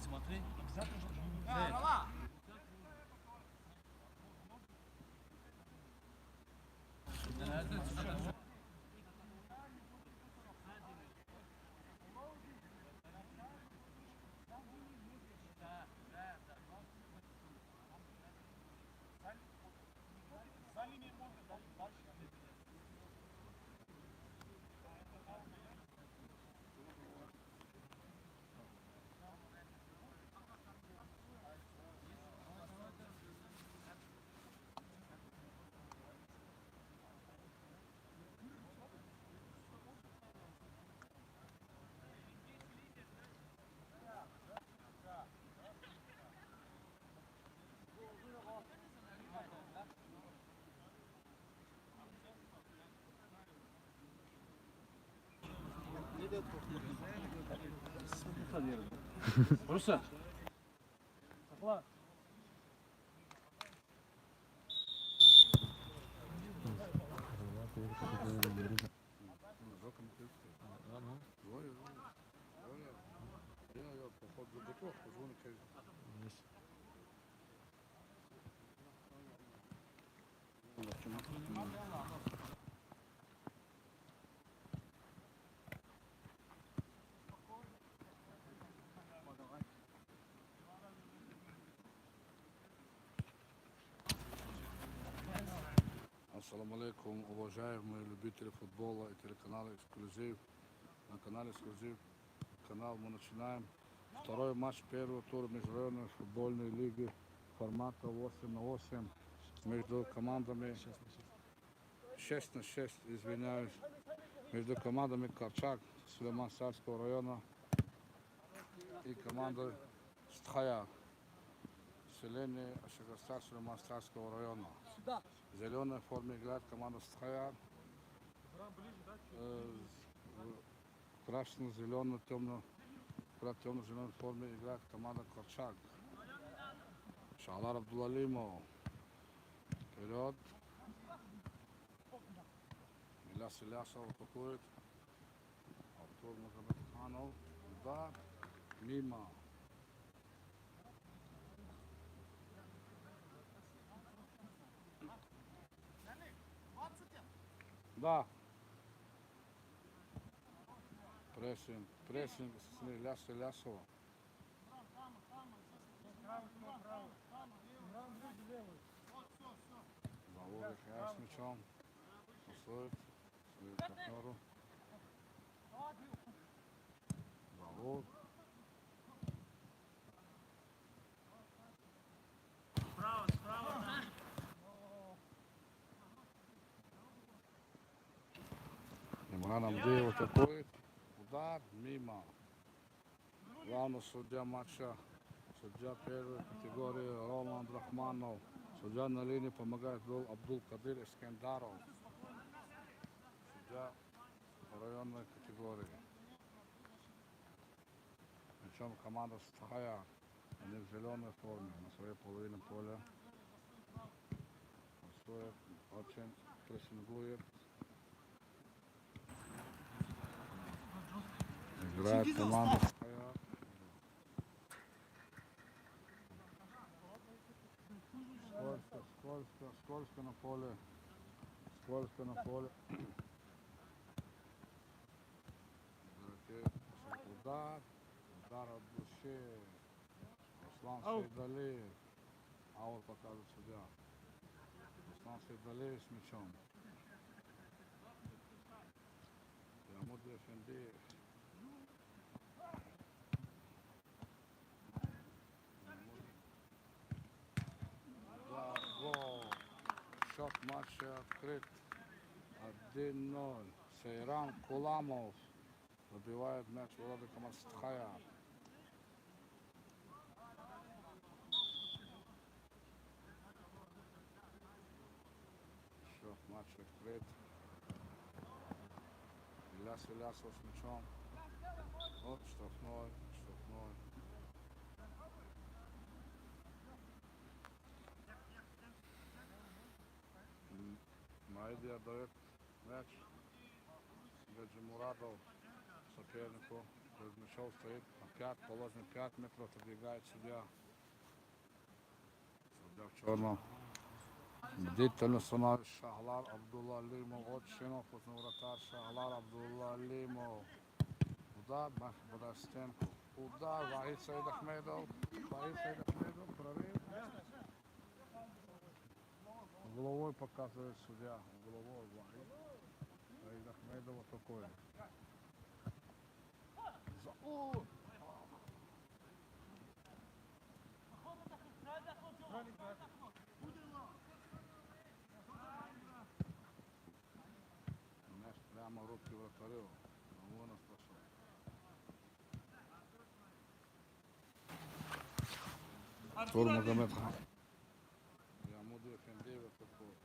Смотри. Burası. Sakla. Ассаламу алейкум, уважаемые любители футбола и телеканала «Эксклюзив». На канале «Эксклюзив» канал мы начинаем второй матч первого тура международной футбольной лиги формата 8 на 8 между командами 6 на 6, извиняюсь, между командами Корчак Сулейман-Сарского района и командой Стхая селение Ашигарстак Сулейман-Сарского района. В зеленой форме играет команда Стхая. В красно-зеленой, темно-зеленой форме играет команда Корчак. Шалар Абдулалимов. Вперед. Иляс Илясов атакует. Артур Магомедханов. Удар. Мимо. Да. Прессинг с Иляса Илясова. Заводит с мячом. Пасует своему партнеру. Завод. Имран Амдеев атакует. Удар мимо. Главный судья матча, судья первой категории Роман Рахманов. Судья на линии помогает был Абдул-Кадир Искендаров. Судья районной категории. Причем команда Стхая. Они в зеленой форме на своей половине поля. Стоит, очень прессингует. Играет команда Стхая. Скользко на поле. Скользко на поле. Удар. Удар от души. Руслан Сейдалиев. Аут показывает судья. Руслан Сейдалиев с мячом. Ямуд Эфендиев. Удар, гол. Счет матча открыт. 1-0. Сейран Куламов забивает мяч в ворота команды Стхая. матч відкрит. Ілляс Іллясов з м'ячом. От штрафной. Майдия дает мяч. Гаджимурадов сопернику. Перед мячом стоит. Опять положено 5 метров. Отодвигает судья. Судья в черном. Бдительно становится Шахлар Абдулла Алимов. От Шинов, вратарь Шахлар Абдулла Алимов. Удар, подай стенку. Удар, Вахид Саид Ахмедов. Прорыв. Головой показывает судья. Головой Вахид Саид Ахмедов вот такой. Мяч прямо в руки вратарю. Вон он пошел. Турмагомед ему дефендирует такой.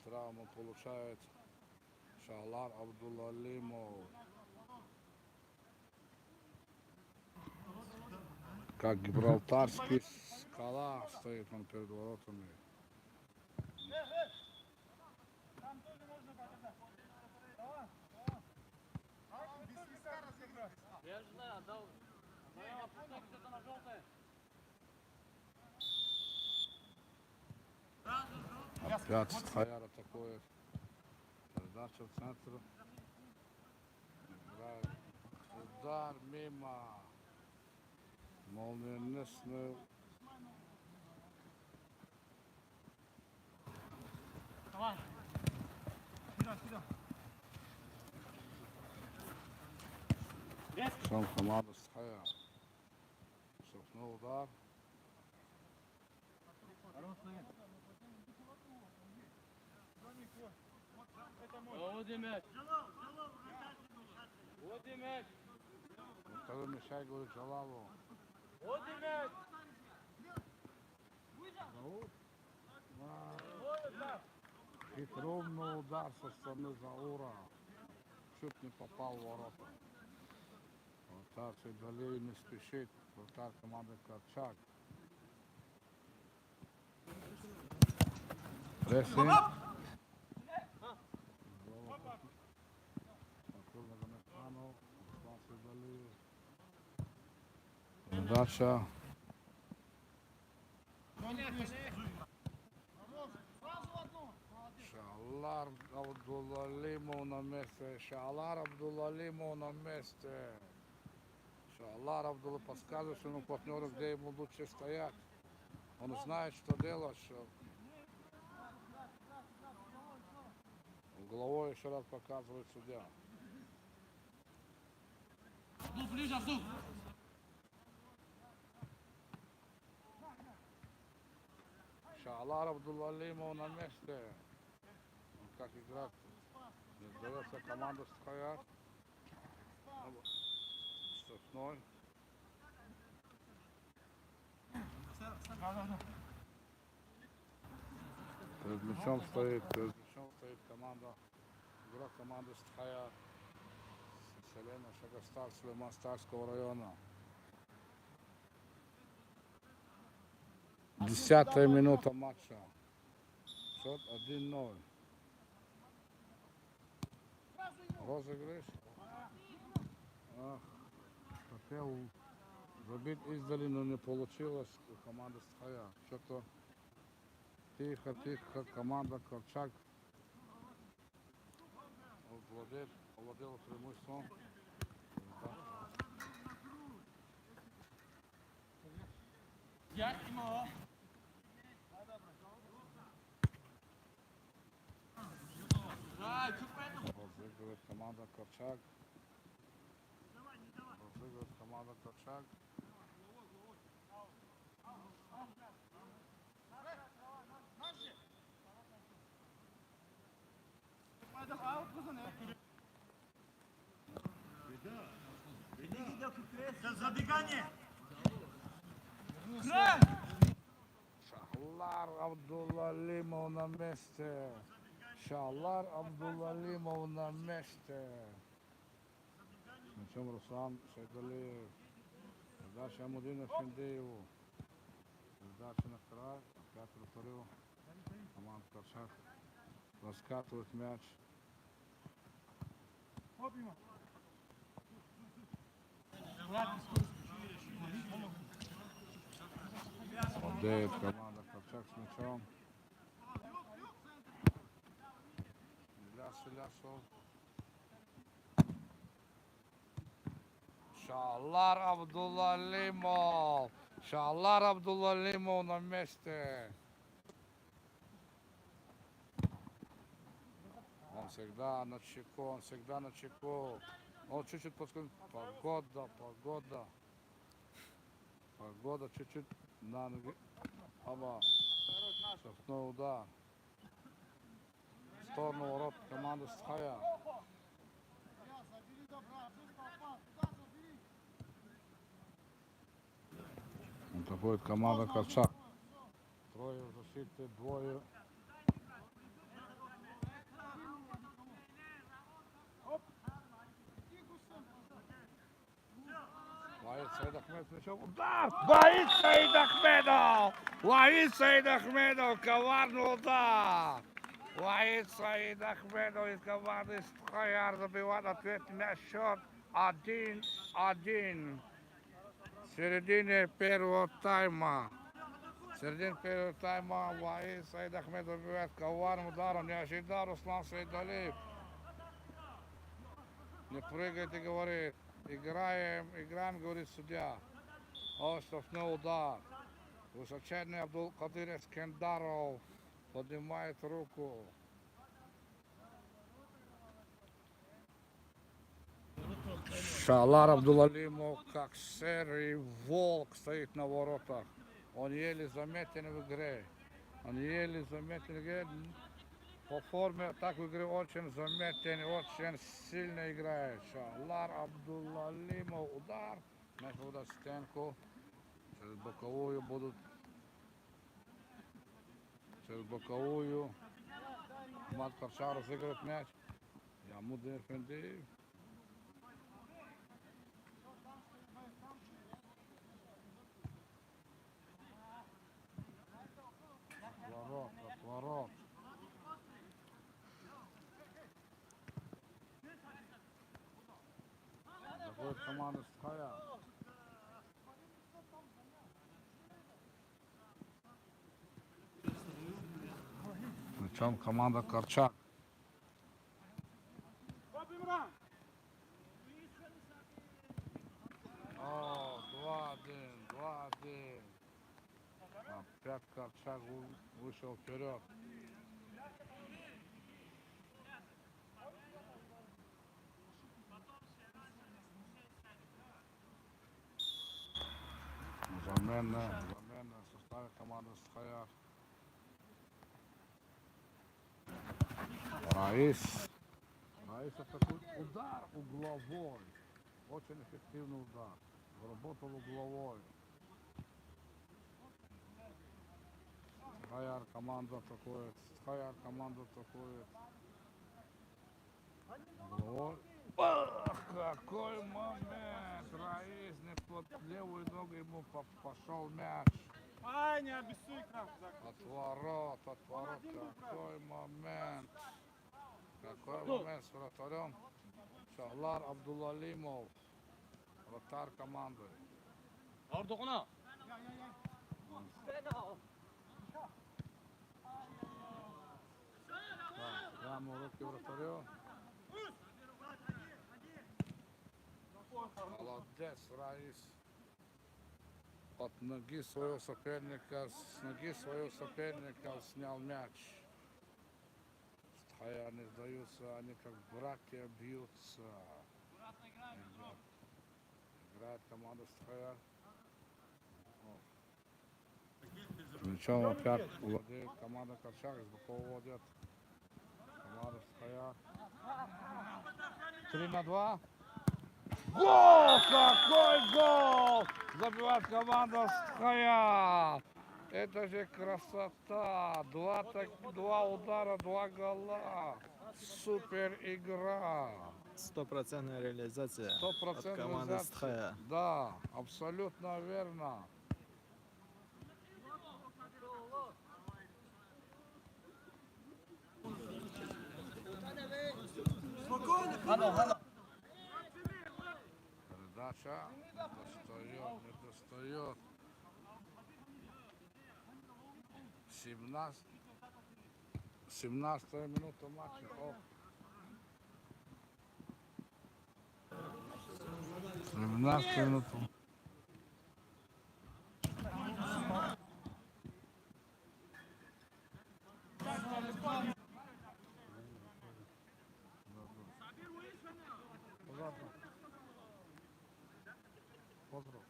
Травму получает Шахлар Абдулла Алимов. Как гибралтарский скала стоит он перед воротами. Я же знаю, отдал. Где-то на желтое. Опять Стхаяр атакует. Передача в центр. Играет. Удар мимо. Молниеносный. Давай. Вперед. Сам команда Стхаяр. Штрафной удар. Вот и мяч. Вот и мяч. Второй мешай, говорит Джалалу. Вот и мяч. Хитроумный удар со стороны Заура. Чуть не попал в ворота. Вратарь Сейдалиев не спешит. Вратарь команды Корчак. Прессинг. Передача. Шахлар Абдулла Алимов на месте. Шахлар Абдулла Алимов на месте. Шахлар Абдулла подсказывает своему партнеру, где ему лучше стоять. Он знает, что делать. Головой еще раз показывает судья. Ближе, Абдул. Шахлар Абдулла Алимов на месте. Он как играть. Не сдается команда Стхаяр. Штрафной. Перед мячом стоит команда. Игрок команды Стхаяр. Селена Шагостар, Слеманстарского района. 10-я минута матча. Счет 1-0. Розыгрыш. Хотел забить издали, но не получилось у команды Стхаяр. Что-то тихо, команда Корчак овладела преимуществом. Розыгрывает команда Корчак. Забегание! Шахлар Абдулалимов на месте. Шахлар Абдулалимов на месте. Мячом Руслан Шайдалиев. Передача Амудину Финдееву. Передача на край. Опять вратарю. Команда Корчак раскатывает мяч. Владеет команда Корчак с мячом. Илясов. Шалар Абдулалимов. Шалар Абдулалимов на месте. Он всегда на чеку, он всегда на чеку. Он чуть-чуть подскочил. Погода чуть-чуть на ноги. Оба. Штрафной удар. В сторону ворот команды Стхая. Атакует команда Корчак. Трое в защите, двое. Ваид Саид Ахмедов с мячом. Удар! Ваид Саид Ахмедов! Ваид Саид Ахмедов! Коварный удар! Ваид Саид Ахмедов из команды Стхаяр забивает ответный счет 1-1. В середине первого тайма. Ваид Саид Ахмедов забивает коварным ударом. Не ожидал Руслан Шайдалиев. Не прыгайте, говорит. Играем, говорит судья. Штрафной удар. Высоченный Абдулкадир Эскендаров поднимает руку. Шалар Абдулалимов, как серый волк, стоит на воротах. Он еле заметен в игре. По форме так в игре очень заметен, очень сильно играет. Шалар Абдулалимов, удар. Мяч в стенку. Через боковую будут. Мат Корчак разыгрывает мяч. Амудин Финдеев. Отворот. Заходит команда Стхая. Причем команда Корчак. О, 2-1. Опять Корчак вышел вперед. Замена в составе команды Стхая. Раис атакует. Удар угловой. Очень эффективный удар. Работал угловой. Стхаяр команда атакует. Угловой. Какой момент! Раис не под левую ногу ему пошел мяч. Не обессуй к нам. Отворот. Какой момент с вратарем. Шахлар Абдулалимов, вратарь команды. Ордугуна. Прямо руки вратарю. Молодец, Раис. С ноги своего соперника снял мяч. Стхая не сдаются, они как братья бьются. Играет команда Стхая. Мячом опять владеет команда Корчак, из бокового владеет команда Стхая. 3-2. Гол! Какой гол! Забивает команда Стхая. Это же красота. Два удара, два гола. Супер игра. Стопроцентная реализация от 100% команды реализация. Стхая. Да, абсолютно верно. Передача не достает. 17 минута матча. Ох. 17 минута. Pozdrav.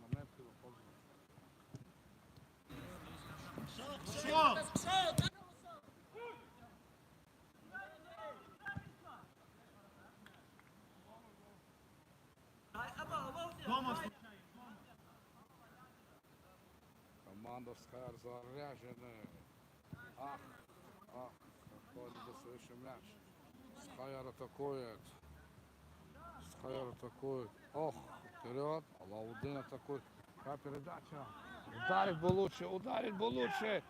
Moment, pozdrav. Команда Скайр заряжена. Ах, какой недостающий мяч. Скайр атакует. Скайр атакует. Ох, вперед. Лаудин атакует. Какая передача. Ударить бы лучше.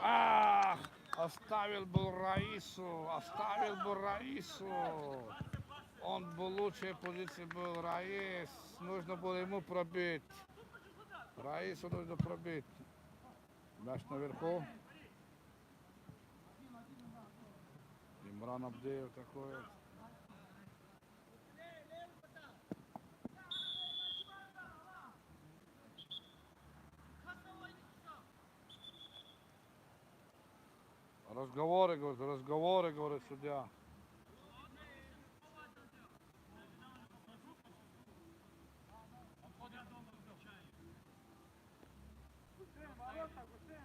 Ах, оставил бы Раису. Он бы в лучшей позиции был Раис. Нужно было ему пробить. Раису нужно пробить. Мяч наверху. Имран Абдеев такой. Разговоры, говорит судья.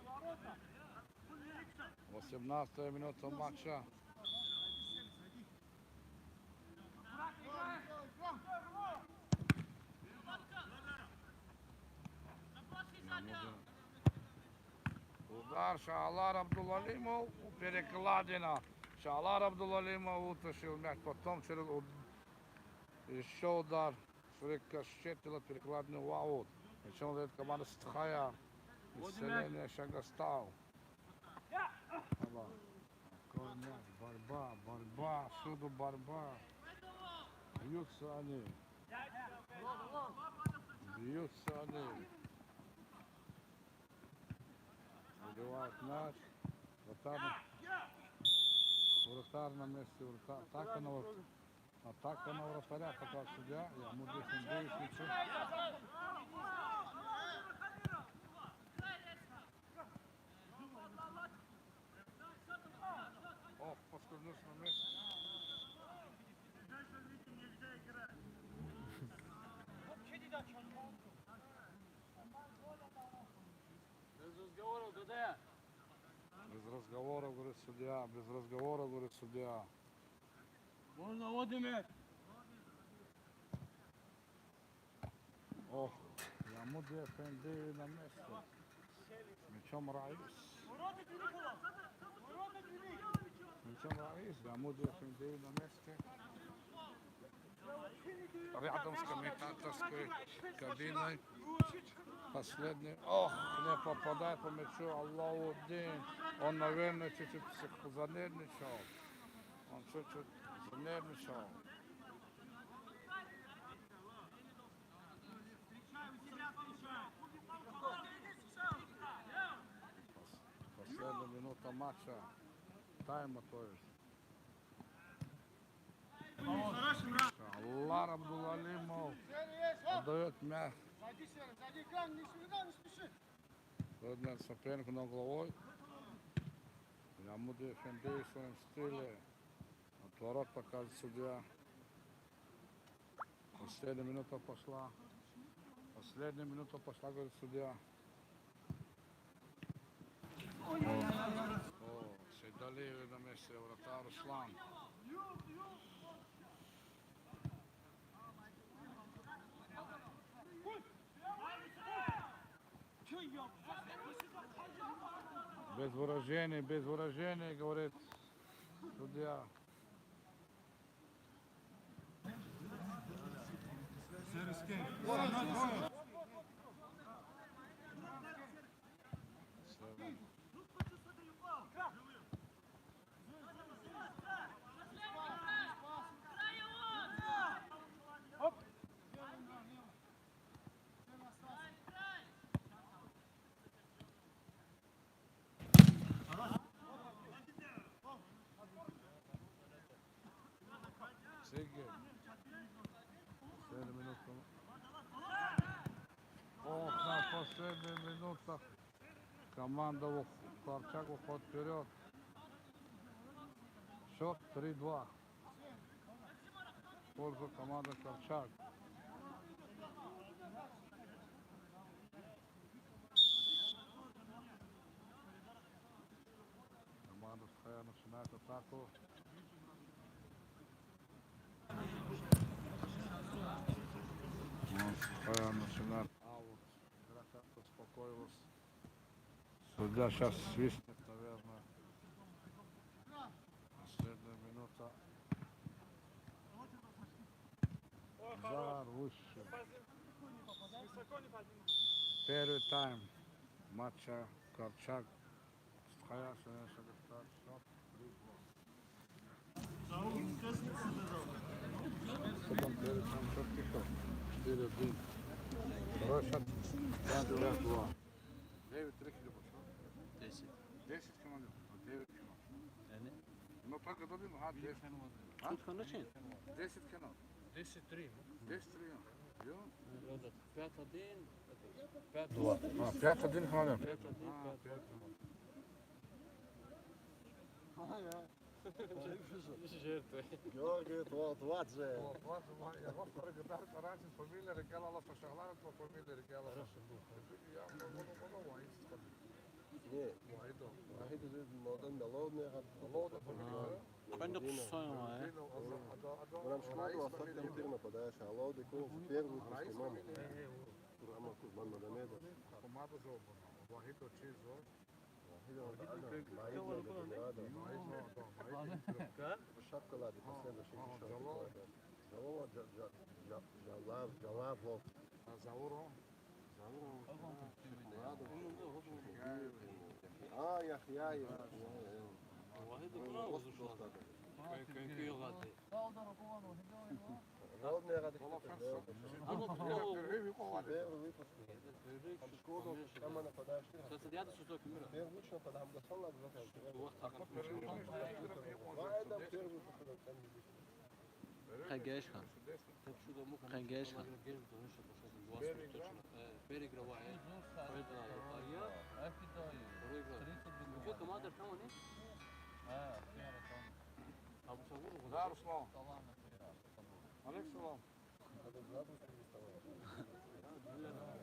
Ворота! 18 минута матча. Удар Шаалар Абдулалимов, перекладина. Шаалар Абдулалимов утащил мяч, потом через еще удар рикошетила перекладный в аут. Причем это команда Стхая. Исцеление Шагастау. Борьба, всюду борьба. Бьются они. Выбивает мяч. Вратарь на месте. Атака на вратаря, пока судья. Ему 10-9 мячей. Ох, поскользнулся на месте. Без разговоров, ДД. Без разговоров, говорит судья. Без разговоров, говорит судья. Можно Одимет! Ох, Ямуди Эфенди на месте. С мячом Раис. Мячом Раис. Ямуди Эфенди на месте. Рядом с комментаторской кабиной. Последний. Ох, не попадает по мячу Аллаудин. Он, наверное, чуть-чуть занервничал. Последняя минута матча. Тайма, то есть. Шаалар Абдулалимов отдает мяч. Сзади экран, не спеши! Родный соперник на головой. Ямуди Эфенди в своем стиле. Отворот показывает судья. Последняя минута пошла, говорит судья. О, Сейдалиев на месте, вратарь Руслан. без выражения, говорит судья. Сергей. 7 минут. Ох, на последних минутах команда Корчак уходит вперед. Счет 3-2. В пользу команды Корчак. Команда Стхая начинает атаку. Стхая начинает аут. Игра как-то успокоилась. Судья сейчас свистнет, наверное. Последняя минута. Жар выше. Первый тайм матча Корчак. Стхая сегодня счет 4-1. Второй счет 5-2. 9-3 хиляди почему? 10. 10 команд, 9 кино. Yani Ну так это один, 10. Тут конечен? 10 кино. 10-3. 10-3. Йо. 5-1, 5-2. 5-1 команд. 5-1, 5-2. Жертви. Георгий Твардзе. Я вас благодарю, раньше фамилия Рикела Лафа Шахлара, то фамилия Рикела Лафа. Я много Не, واحد زي الموضوع ملودنا Quando sonho, é? Нам шкода остатка фирма подаешь, а лоуды кун первый пустимом. Программа Кузман Мадамеда. Команда Зоба. Вахито Чизо. Шапка лади, последний Жалавов. Зауро. Яхяев. واحد كنا كي غادي. Лоудная рада. Первый выпуск. Там шкода, там она подаешь. Сосредоточься что камера. Первый лично подам до сола, Хагеш хан. Хагеш хан. Перегра واحد. Ария. Что команда там они? Абу Савур. Да, Руслан. Алек Салам.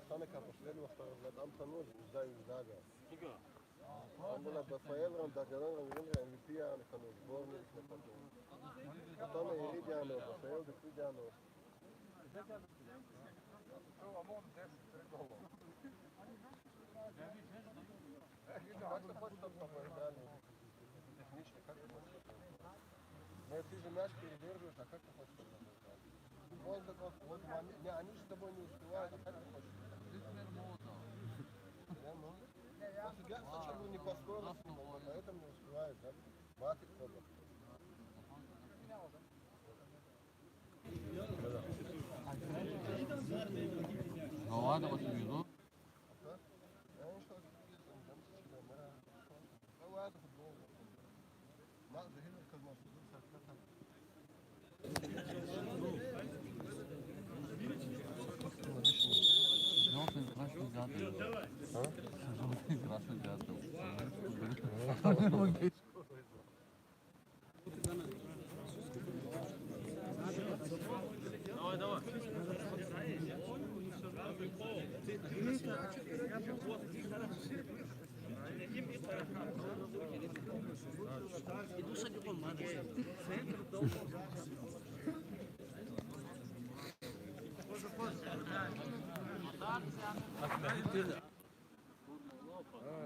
Самека последнего второго, там хануж, сдаю дага. Ига. Он был Бафаевром, Дагаран, MVP, хануж, сборник на потом. Потом Иридиано, Бафаев, Декидиано. Но ты же мяч передерживаешь, а как ты хочешь? Вот, они же с тобой не успевают, а как ты хочешь? Судья сначала не по скорости, поэтому не успевает, да? Матик тоже. Ну ладно, вот минут. Красный дятел. Давай, давай. Иду с одним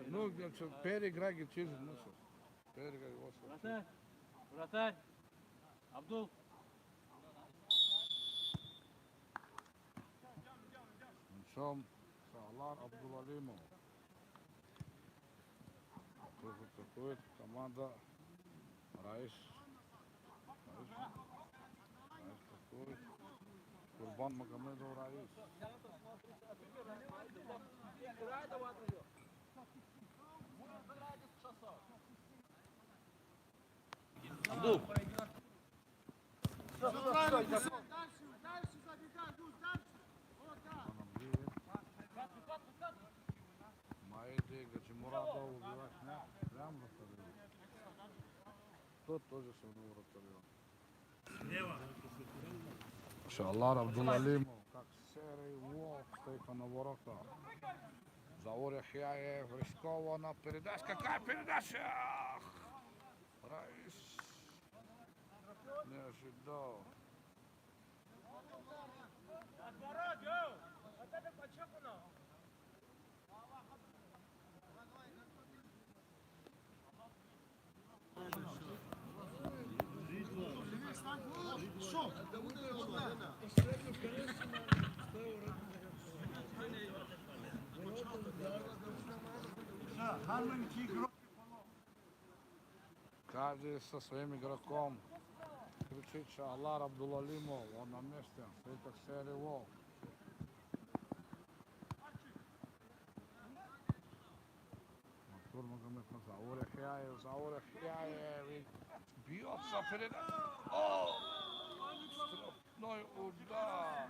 Ну, переиграй ги чизи, мусор. Переиграй го освободи. Вратарь! Вратарь! Абдул! Нишом Шахлар Абдулалимов. Тут атакует команда Раис. Раис атакует. Курбан Магомедов Раис. Абдул! Все правильно, дальше, дальше забегай, Гусь, дальше. Вот так. Майди Гаджимурадов убивает мяч. Прям вратарю. Тот тоже своего вратарю. Шалар Абдулалимов, как серый волк, стоит на воротах. Заур Яхьяев, рискованно передача. Какая передача? Раис не ожидал. Каждый со своим игроком кричит Шахлар Абдулалимов, он на месте, стоит как серый волк. Артур Магомед на Заур Яхьяев, и бьется перед... О! Штрафной удар!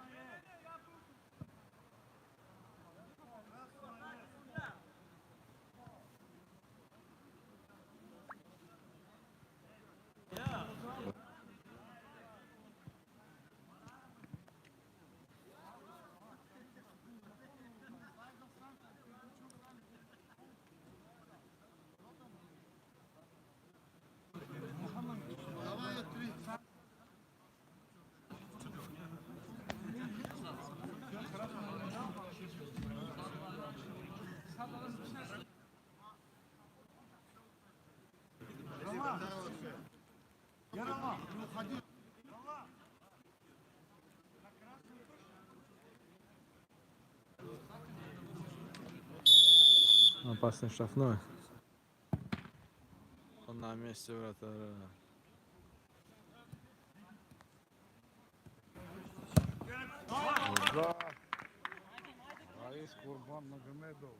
Опасный штрафной. Он на месте вратаря. Удар! Раис Курбан Магомедов.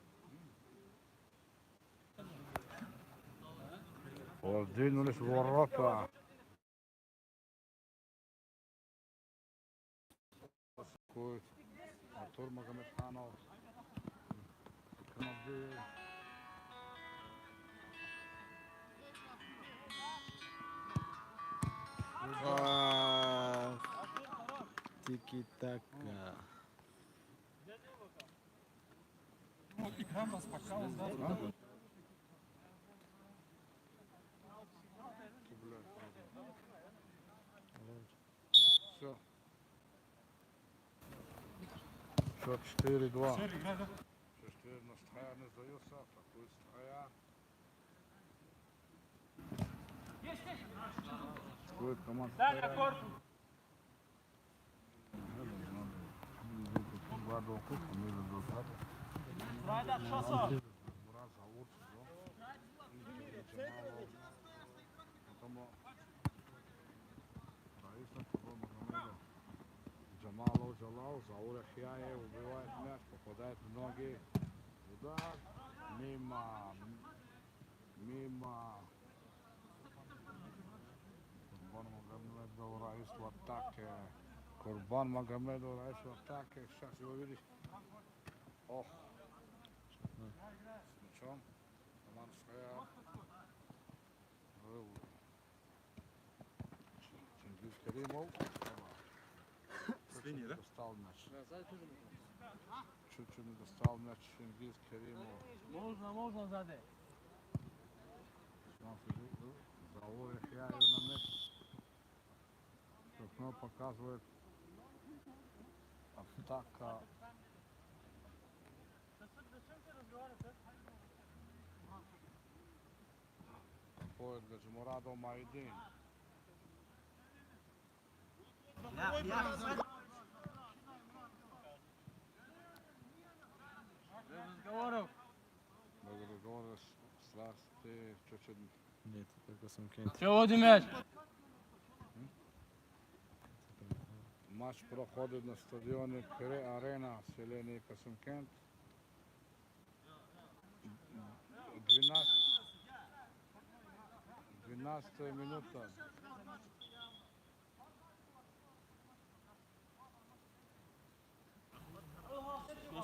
Двинулись в ворота. Артур Магомедханов. Тики-така. Все. Счет 4-2. 4 на Стхая не сдается. Атакует Стхая. Атакует команда Стхая. Джамалов Джалал, Заур Яхьяев убивает мяч, попадает в ноги. Удар. Мимо. Курбан Магомедов Раис в атаке. Курбан Магомедов Раис в атаке. Сейчас его видишь. Ох. С мячом. Команда Стхая. Чингиз Керимов. Чуть-чуть не достал мяч. Чуть-чуть не достал мяч Чингиз Керимов. Можно сзади. Заур Яхьяев на месте. Штрафной показывает. Атака. Освоит Гаджимурадов Майдин. Без разговоров. Без разговора страсти, чуть-чуть. Нет, только сам Кент. Все, води мяч. Матч проходит на стадионе Кре Арена, селение Касымкент. 12 минута.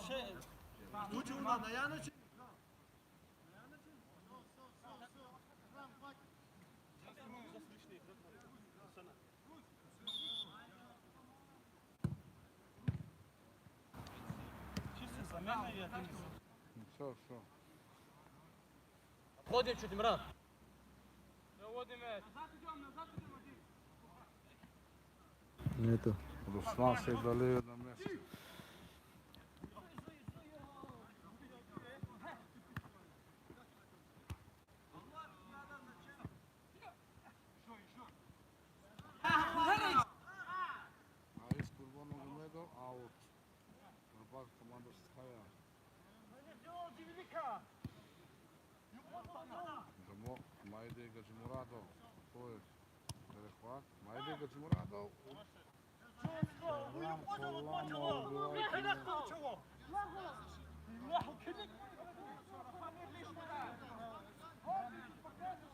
Все. Ходим чуть, Имран. Все, води мяч. Нету. Руслан Сейдалиев на месте. Аис Курбаногомедов аут. Борьба команда Стхая. Дамо Майде Гаджимурадов. Стоит перехват. Майде Гаджимурадов. Коллама убивает.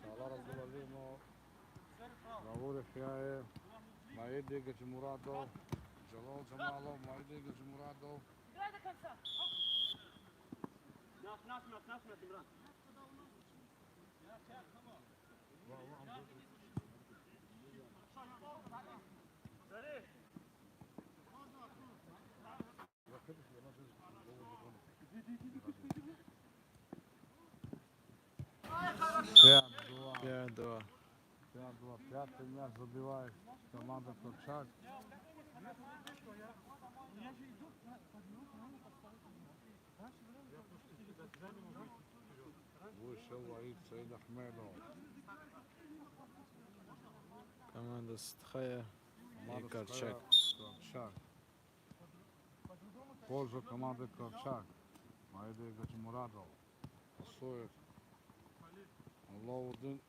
Сала разбивали, но Равур Яхяев. Майде Гаджимурадов. Джалал Джамалов. Майде Гаджимурадов. Пять, два. 5-2. Пятый мяч забивает команда Корчак. Вышел Ваид Саид Ахмедов. Команда Стхая и Команда Корчак. Корчак. В пользу команды Корчак. Майде Гаджимурадов. Пасует. Аллаудин.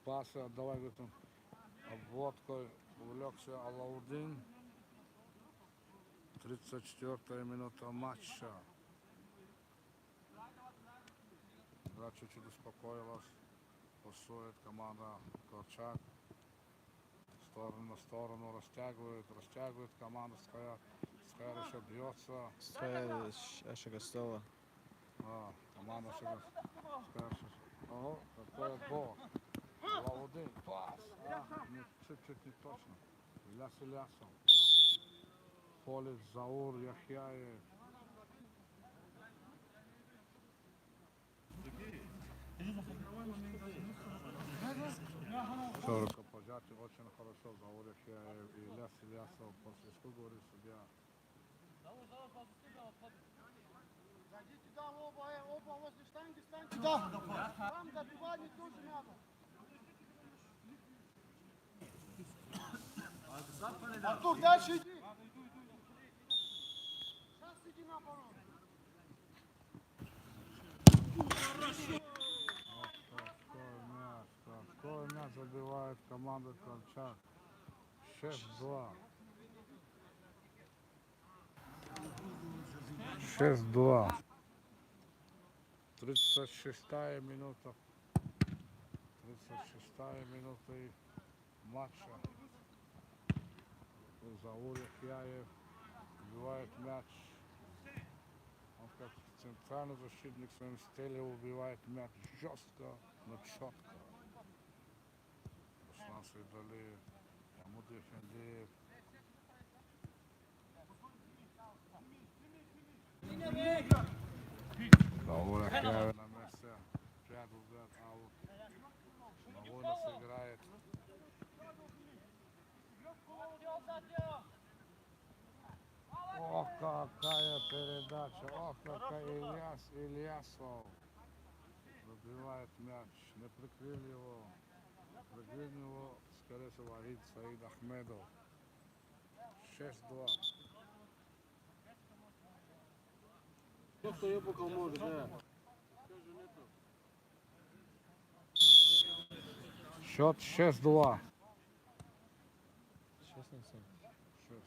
Пасы отдавай, говорит он. Обводкой увлекся Аллаудин. 34-я минута матча. Игра чуть-чуть успокоилась. Пасует команда Корчак. Сторону на сторону растягивает команда Стхая. Стхая еще бьется. Стхая Аша Стола. Команда сейчас. Ого, какой гол. Аллаудин, пас. Чуть-чуть не точно. Илясов. Полис, Заур, Яхяев. Все, рукопожатие очень хорошо. Заур, Яхяев и Илясов. После что говорит судья? Зайдите туда, оба возле штанги, станьте. Да. Там добивание тоже надо. Артур, дальше иди. Сейчас иди наоборот. Какой мяч забивает команда Корчак. 6-2. 6-2. 36-я минута. 36-я минута и матча. Заур Яхяев убивает мяч. Он как центральный защитник в своем стиле убивает мяч жестко, но четко. Руслан Сейдалиев, Ямуд Ефендиев. Заур Яхяев на месте. 5 удар аут. Навойно сыграет. Ох, какая передача, ох, какая Ильясов. Забивает мяч. Не прикрыли его. Прикрыли его, скорее всего, Вахид Саид Ахмедов. 6-2. Кто ебукал может, да? Счет 6-2. Сейчас на 7. 6.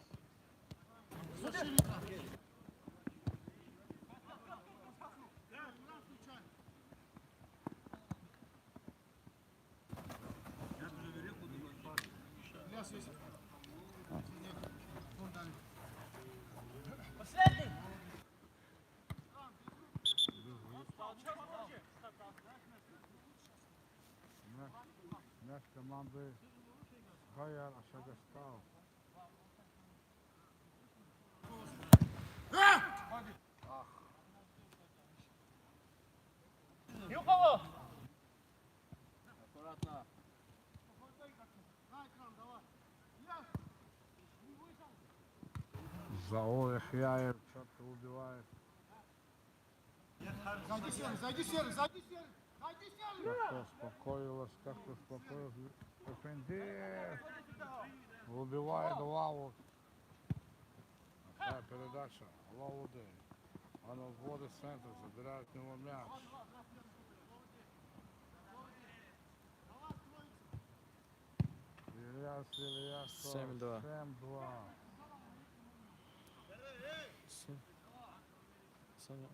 Мяч команды Гаяр Ашагастал. Аккуратно. Заол Яхьяев что-то убивает. Зайди, Серый, зайди, Серый, зайди, Серый, зайди, Серый! Как-то успокоилась, как-то успокоилась. Эфенди убивает Лаву. Такая передача. Лауды. Он вводит в центр, забирает у него мяч. Ильяс. 7-2. 7-2. 7. Саня.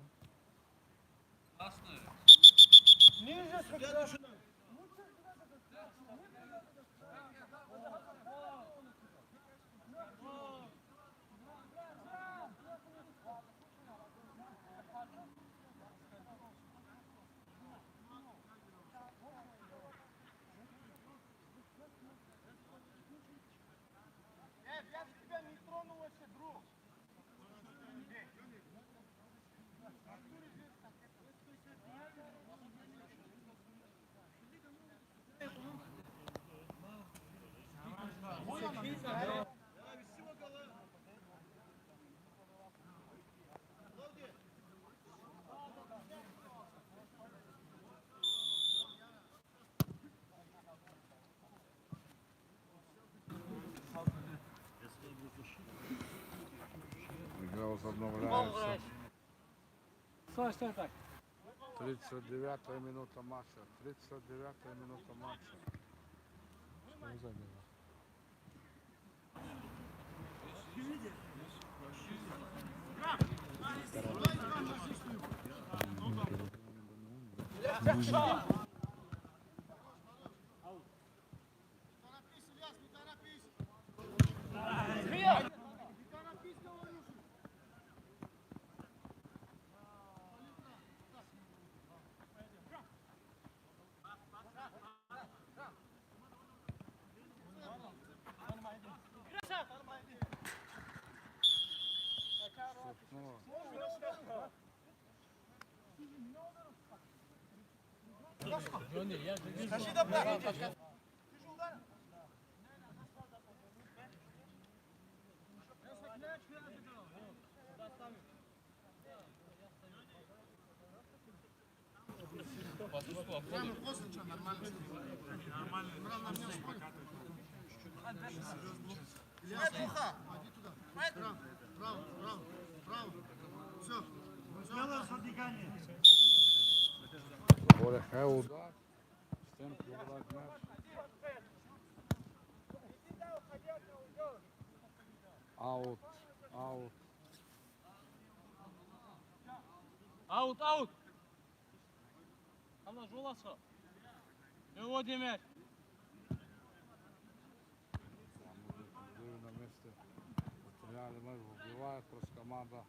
Я тебя не тронул вообще, друг. Игра возобновляется. Стой так. 39-я минута матча. 39-я минута матча. Не забил. Торопись, Ильяс, не торопись. Не торопись, говорю же. Ну, Прямо после что, нормально? Нормально. Имран на меня смотрит. Ильяс, плохо. Иди туда. Право. Все. Боряхай удар. Стенку убрать мяч. Аут. Аут. Она жоласа. Выводи мяч. На месте. Потеряли мяч, убивает просто команда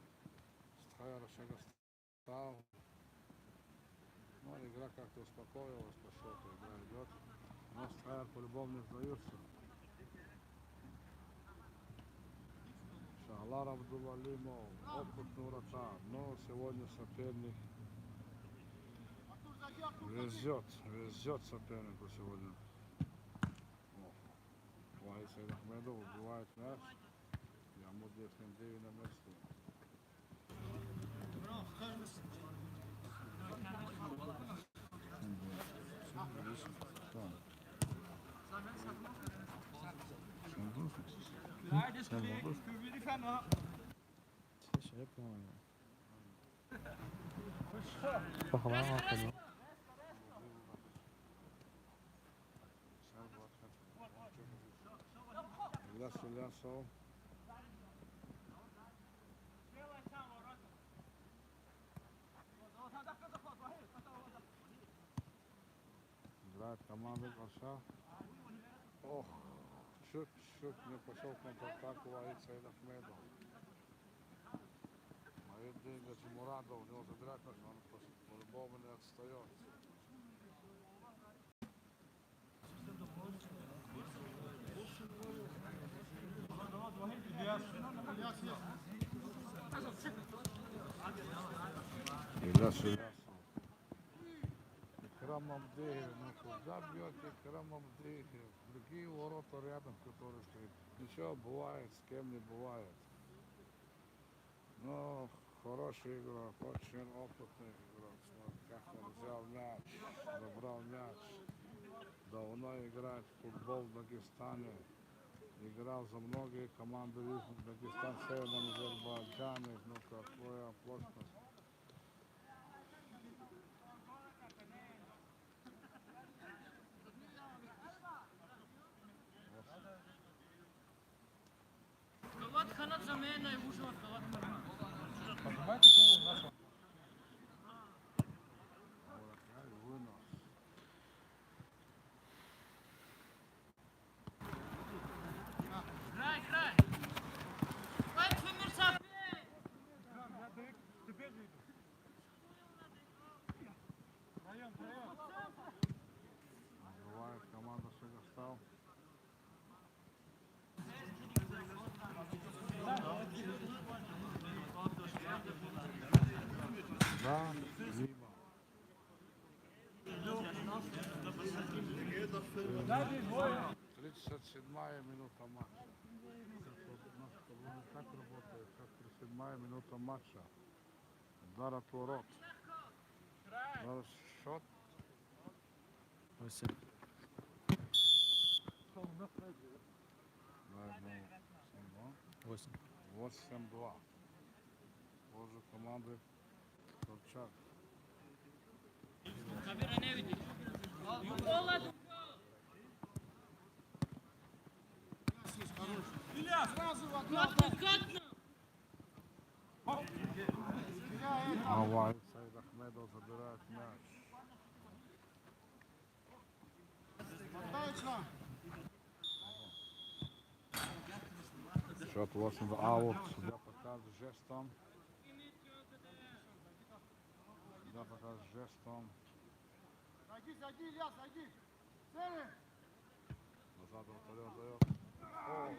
Стхайра Шагастал. Ну, игра как-то успокоилась по счету. Игра идет. Но Стхайр по-любому не сдаются. Шахлар Абдулалимов, опытный вратарь, но сегодня соперник везет сопернику сегодня. Вахид Саид Ахмедов убивает мяч. Ямуд Эфендиев на месте. 7-2. Ще я помню. Похвала, ходила. Игра с Ильясовым. Играет команда Коша. Ох, чуть-чуть не пошел в контратаку Ваид Саид Ахмедов. Ваид двигается Мурадов, у него забирать нужно, он по-любому не отстает. Ильяс Ильясов. Экрамом Дыгер, ну куда бьете Экрамом Дыгер? Другие ворота рядом, которые стоят. Ничего, бывает, с кем не бывает. Но хороший игрок, очень опытный игрок. Смотри, как он взял мяч, забрал мяч. Давно играет в футбол в Дагестане. Играл за многие команды в Дагестане, Северном Азербайджане. Ну какая плотность. Калат ханат за мене и ушел от калат ханат. Вынос. Играй, играй! Ай, Фемир Сапи! Бывает команда Шагостал. Да, либо. 37-я минута матча. Как работает? Как 37-я минута матча. Удар от ворот. Зараз счет. 8. Да, 8. 8-2. Позже команды Собчак. Сабира не видиш. Югола! Сразу в одну. Катно! Авай Саид Ахмедов забирает мяч. Точно. Счет 8-2. Аут. Судья показывает жестом. Судья показывает жестом. Зайди, зайди, Илья, зайди. Цели. Назад вратарем дает. Ох,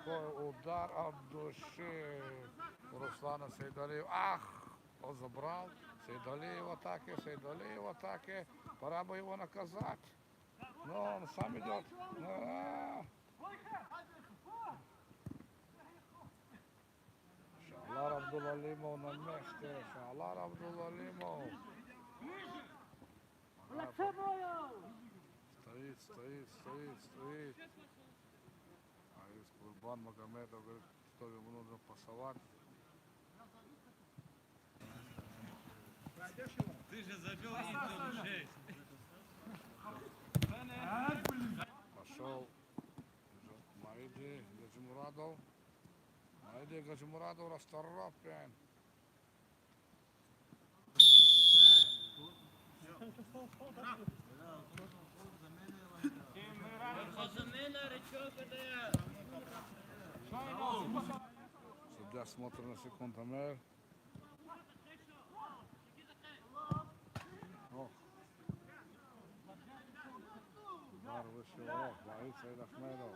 какой удар от души у Руслана Сейдалиева. Ах, он забрал. Сейдалиев в атаке, Сейдалиев в атаке. Пора бы его наказать. Но он сам идет. Шалар Абдулалимов на месте. Шалар Абдулалимов. Стоит. А из Курбан Магомедов говорит, что ему нужно пасовать. Ты же забил Интер 6. Пошел Маиди Гаджимурадов. Маиди Гаджимурадов расторопен. За мене речок іде. Судья смотрит на секундомер. Ох. Удар выше ворот. Ваид Саид Ахмедов.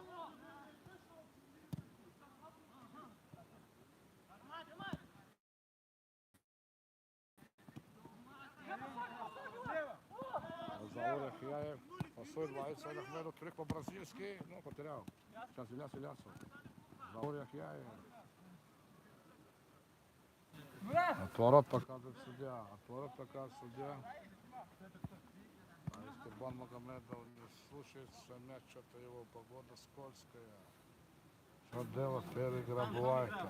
Заур Яхияев. Пасует Ваид Саид Ахмедов. Трюк по-бразильски. Ну, потерял. Сейчас Ильяс Ильясов. Заур Яхияев. Отворот показывает судья. Отворот показывает судья. А из Курбан Магомедов не слушается мяч, что-то его погода скользкая. Радела переигра Буайка.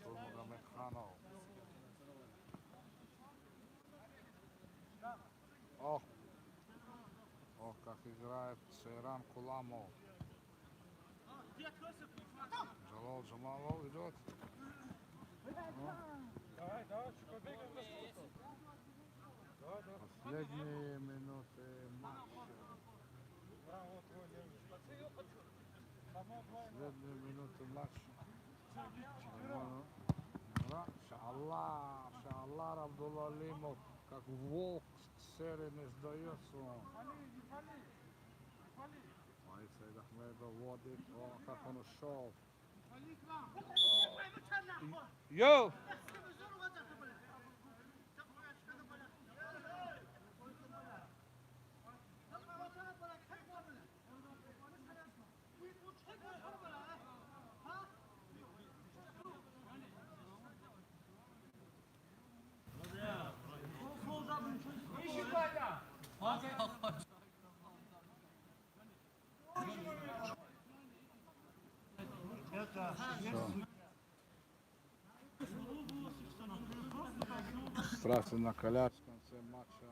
Турмагомед Ханов. Ох, как играет Сейран Куламов. Джалал Джамалов идет. Последние минуты матча. Последние минуты матча. Шаллар Абдулла Алимов, как волк с серии не сдается он. Саид Ахмедов водит, как он ушел. Йоу! Страсти накалять в конце матча.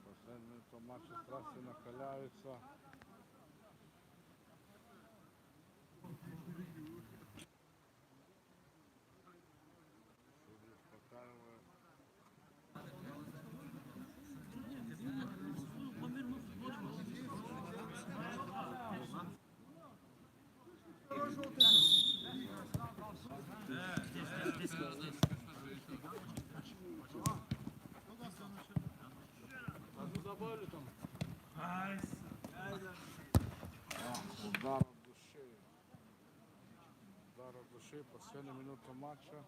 Последние минуты матча страсти накаляются. Судьи успокаивают. Удар от души. Удар от души. Последняя минута матча.